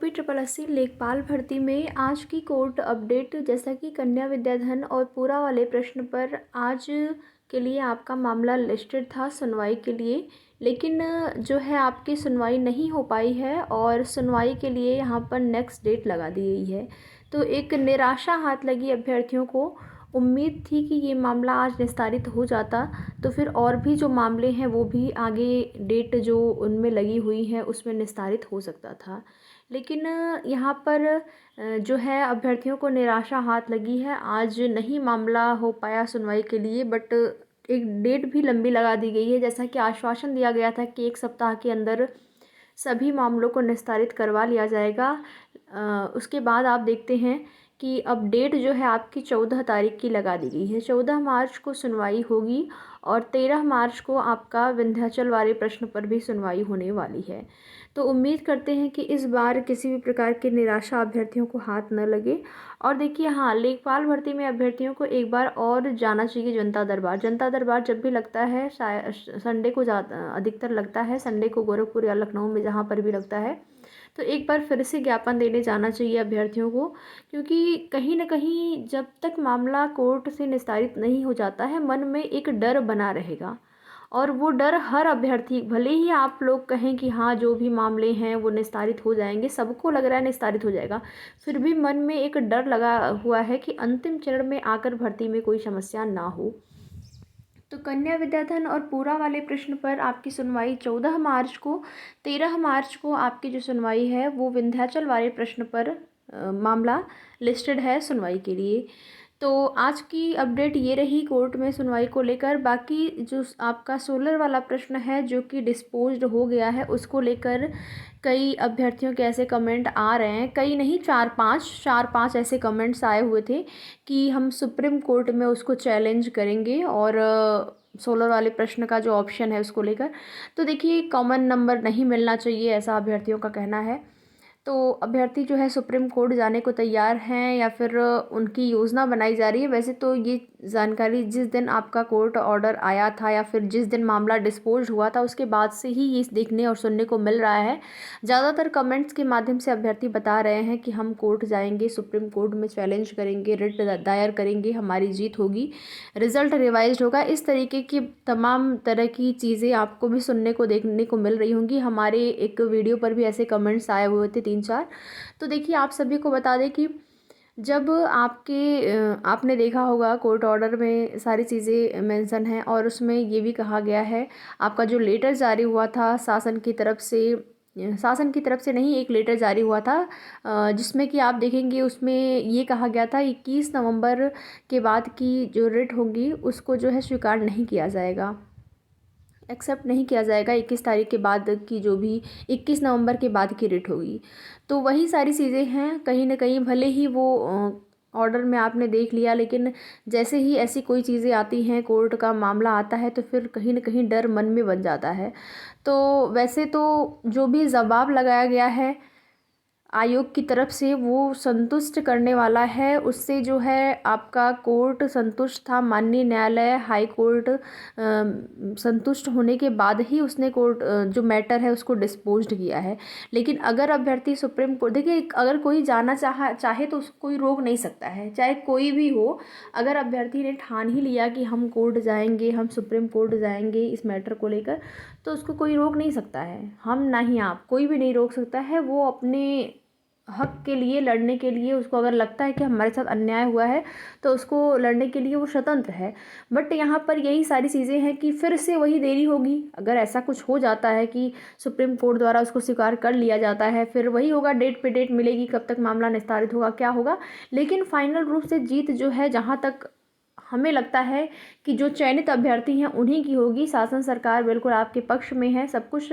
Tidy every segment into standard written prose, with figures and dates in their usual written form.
UP triple SC लेखपाल भर्ती में आज की कोर्ट अपडेट, जैसा कि कन्या विद्याधन और पूरा वाले प्रश्न पर आज के लिए आपका मामला लिस्टेड था सुनवाई के लिए, लेकिन जो है आपकी सुनवाई नहीं हो पाई है और सुनवाई के लिए यहाँ पर नेक्स्ट डेट लगा दी गई है। तो एक निराशा हाथ लगी अभ्यर्थियों को। उम्मीद थी कि ये मामला आज निस्तारित हो जाता, तो फिर और भी जो मामले हैं वो भी आगे डेट जो उनमें लगी हुई है उसमें निस्तारित हो सकता था। लेकिन यहाँ पर जो है अभ्यर्थियों को निराशा हाथ लगी है। आज नहीं मामला हो पाया सुनवाई के लिए, बट एक डेट भी लंबी लगा दी गई है। जैसा कि आश्वासन दिया गया था कि 1 सप्ताह के अंदर सभी मामलों को निस्तारित करवा लिया जाएगा। उसके बाद आप देखते हैं कि अब डेट जो है आपकी 14 तारीख की लगा दी गई है। 14 मार्च को सुनवाई होगी और 13 मार्च को आपका विंध्याचल वाले प्रश्न पर भी सुनवाई होने वाली है। तो उम्मीद करते हैं कि इस बार किसी भी प्रकार की निराशा अभ्यर्थियों को हाथ न लगे। और देखिए, हाँ, लेखपाल भर्ती में अभ्यर्थियों को एक बार और जाना चाहिए जनता दरबार। जनता दरबार जब भी लगता है, शायद संडे को अधिकतर लगता है, संडे को गोरखपुर या लखनऊ में जहाँ पर भी लगता है, तो एक बार फिर से ज्ञापन देने जाना चाहिए अभ्यर्थियों को। क्योंकि कहीं न कहीं जब तक मामला कोर्ट से निस्तारित नहीं हो जाता है, मन में एक डर बना रहेगा। और वो डर हर अभ्यर्थी, भले ही आप लोग कहें कि हाँ जो भी मामले हैं वो निस्तारित हो जाएंगे, सबको लग रहा है निस्तारित हो जाएगा, फिर भी मन में एक डर लगा हुआ है कि अंतिम चरण में आकर भर्ती में कोई समस्या ना हो। तो कन्या विद्याधन और पूरा वाले प्रश्न पर आपकी सुनवाई 14 मार्च को, 13 मार्च को आपकी जो सुनवाई है वो विंध्याचल वाले प्रश्न पर मामला लिस्टेड है सुनवाई के लिए। तो आज की अपडेट ये रही कोर्ट में सुनवाई को लेकर। बाकी जो आपका सोलर वाला प्रश्न है जो कि डिस्पोज्ड हो गया है, उसको लेकर कई अभ्यर्थियों के ऐसे कमेंट आ रहे हैं, कई नहीं, चार पाँच ऐसे कमेंट्स आए हुए थे कि हम सुप्रीम कोर्ट में उसको चैलेंज करेंगे और सोलर वाले प्रश्न का जो ऑप्शन है उसको लेकर। तो देखिए, कॉमन नंबर नहीं मिलना चाहिए, ऐसा अभ्यर्थियों का कहना है। तो अभ्यर्थी जो है सुप्रीम कोर्ट जाने को तैयार हैं या फिर उनकी योजना बनाई जा रही है। वैसे तो ये जानकारी जिस दिन आपका कोर्ट ऑर्डर आया था या फिर जिस दिन मामला डिस्पोज हुआ था उसके बाद से ही ये देखने और सुनने को मिल रहा है। ज़्यादातर कमेंट्स के माध्यम से अभ्यर्थी बता रहे हैं कि हम कोर्ट जाएंगे, सुप्रीम कोर्ट में चैलेंज करेंगे, रिट दायर करेंगे, हमारी जीत होगी, रिजल्ट रिवाइज होगा। इस तरीके की तमाम तरह की चीज़ें आपको भी सुनने को देखने को मिल रही होंगी। हमारे एक वीडियो पर भी ऐसे कमेंट्स आए हुए थे 3-4। तो देखिए, आप सभी को बता दें कि जब आपने देखा होगा कोर्ट ऑर्डर में सारी चीज़ें मेंशन हैं और उसमें ये भी कहा गया है, आपका जो लेटर जारी हुआ था शासन की तरफ से नहीं, एक लेटर जारी हुआ था जिसमें कि आप देखेंगे उसमें ये कहा गया था 21 नवंबर के बाद की जो रिट होगी उसको जो है स्वीकार नहीं किया जाएगा, एक्सेप्ट नहीं किया जाएगा 21 तारीख के बाद की, जो भी 21 नवंबर के बाद की रिट होगी। तो वही सारी चीज़ें हैं। कहीं ना कहीं भले ही वो ऑर्डर में आपने देख लिया, लेकिन जैसे ही ऐसी कोई चीज़ें आती हैं, कोर्ट का मामला आता है, तो फिर कहीं ना कहीं डर मन में बन जाता है। तो वैसे तो जो भी जवाब लगाया गया है आयोग की तरफ से वो संतुष्ट करने वाला है। उससे जो है आपका कोर्ट संतुष्ट था, माननीय न्यायालय हाई कोर्ट संतुष्ट होने के बाद ही उसने कोर्ट जो मैटर है उसको डिस्पोज्ड किया है। लेकिन अगर अभ्यर्थी सुप्रीम कोर्ट, देखिए, अगर कोई जाना चाहे तो उसको कोई रोक नहीं सकता है, चाहे कोई भी हो। अगर अभ्यर्थी ने ठान ही लिया कि हम कोर्ट जाएंगे, हम सुप्रीम कोर्ट जाएंगे इस मैटर को लेकर, तो उसको कोई रोक नहीं सकता है। हम ना ही आप, कोई भी नहीं रोक सकता है। वो अपने हक के लिए लड़ने के लिए, उसको अगर लगता है कि हमारे साथ अन्याय हुआ है तो उसको लड़ने के लिए वो स्वतंत्र है। बट यहाँ पर यही सारी चीज़ें हैं कि फिर से वही देरी होगी। अगर ऐसा कुछ हो जाता है कि सुप्रीम कोर्ट द्वारा उसको स्वीकार कर लिया जाता है, फिर वही होगा, डेट पे डेट मिलेगी, कब तक मामला निस्तारित होगा, क्या होगा। लेकिन फाइनल रूप से जीत जो है, जहाँ तक हमें लगता है कि जो चयनित अभ्यर्थी हैं उन्हीं की होगी। शासन सरकार बिल्कुल आपके पक्ष में है, सब कुछ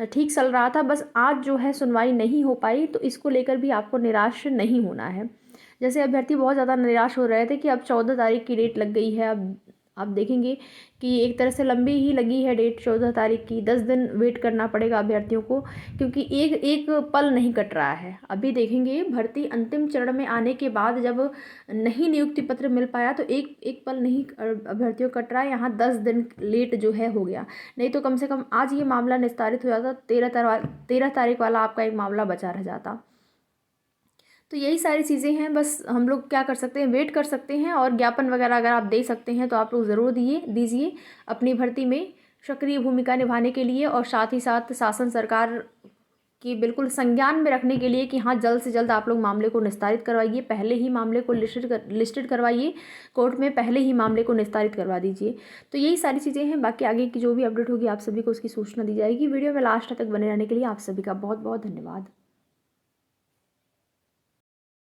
ठीक चल रहा था। बस आज जो है सुनवाई नहीं हो पाई, तो इसको लेकर भी आपको निराश नहीं होना है। जैसे अभ्यर्थी बहुत ज़्यादा निराश हो रहे थे कि अब 14 तारीख की डेट लग गई है। अब आप देखेंगे कि एक तरह से लंबी ही लगी है डेट 14 तारीख की। 10 दिन वेट करना पड़ेगा अभ्यर्थियों को, क्योंकि एक एक पल नहीं कट रहा है। अभी देखेंगे भर्ती अंतिम चरण में आने के बाद जब नहीं नियुक्ति पत्र मिल पाया तो एक एक पल नहीं अभ्यर्थियों कट रहा है। यहाँ 10 दिन लेट जो है हो गया। नहीं तो कम से कम आज ये मामला निस्तारित हो जाता, 13 तारीख वाला आपका एक मामला बचा रह जाता। तो यही सारी चीज़ें हैं, बस हम लोग क्या कर सकते हैं, वेट कर सकते हैं। और ज्ञापन वगैरह अगर आप दे सकते हैं तो आप लोग ज़रूर दीजिए अपनी भर्ती में सक्रिय भूमिका निभाने के लिए, और साथ ही साथ शासन सरकार की बिल्कुल संज्ञान में रखने के लिए कि हाँ, जल्द से जल्द आप लोग मामले को निस्तारित करवाइए, पहले ही मामले को लिस्टेड करवाइए कोर्ट में, पहले ही मामले को निस्तारित करवा दीजिए। तो यही सारी चीज़ें हैं, बाकी आगे की जो भी अपडेट होगी आप सभी को उसकी सूचना दी जाएगी। वीडियो में लास्ट तक बने रहने के लिए आप सभी का बहुत बहुत धन्यवाद।